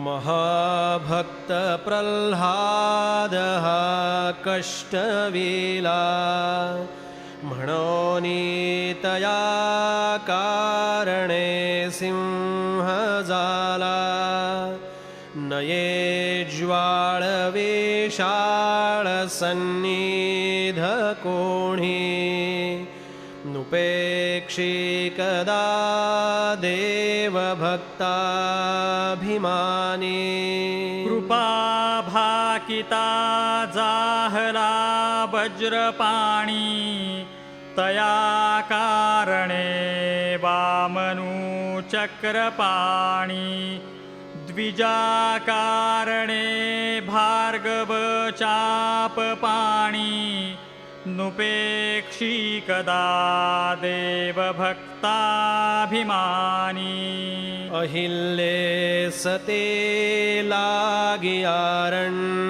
महाभक्तप्रह्लादः कष्टवीला म्हणोनीतया कारणे सिंहजाला नये ज्वाळवेषाळसन्निधकोणी नुपेक्षी कदा देवभक्ताभिमानी कृपाभाकिता जाहला वज्रपाणी तया कारणे वामनु चक्रपाणी द्विजाकारणे भार्गव चापपाणी नुपेक्षी कदा देवभक्ताभिमानी अहिल्ये सते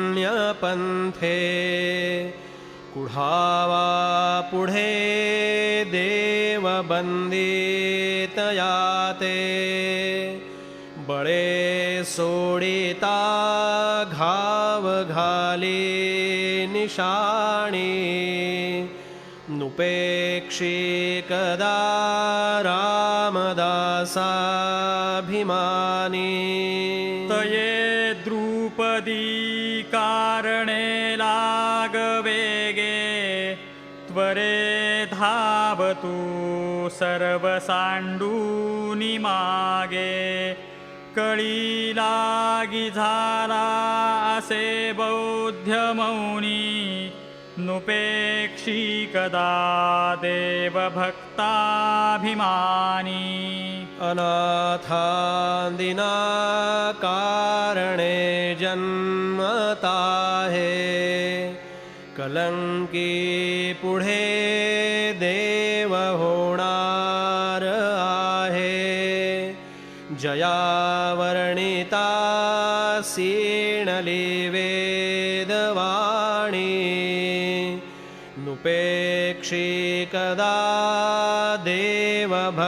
लागियारण्यपंथे कुढावा पुढे देवबंदितया ते बळे सोडिता घाव घाली निशाणी नुपेक्षी कदा रामदासाभिमानी तये द्रुपदी कारणे लागवेगे त्वरे धावतु सर्वसांडूनि मागे कळी लागी झाला असे बौद्धमौनी नुपेक्षी कदा देवभक्ताभिमानी अनाथांदिना कारणे जन्मताहे कलंकी पुढे देव होणार आहे जयावर्णिता सीणली वेदवाणी नुपेक्षी कदा देवभक्ताभिमानी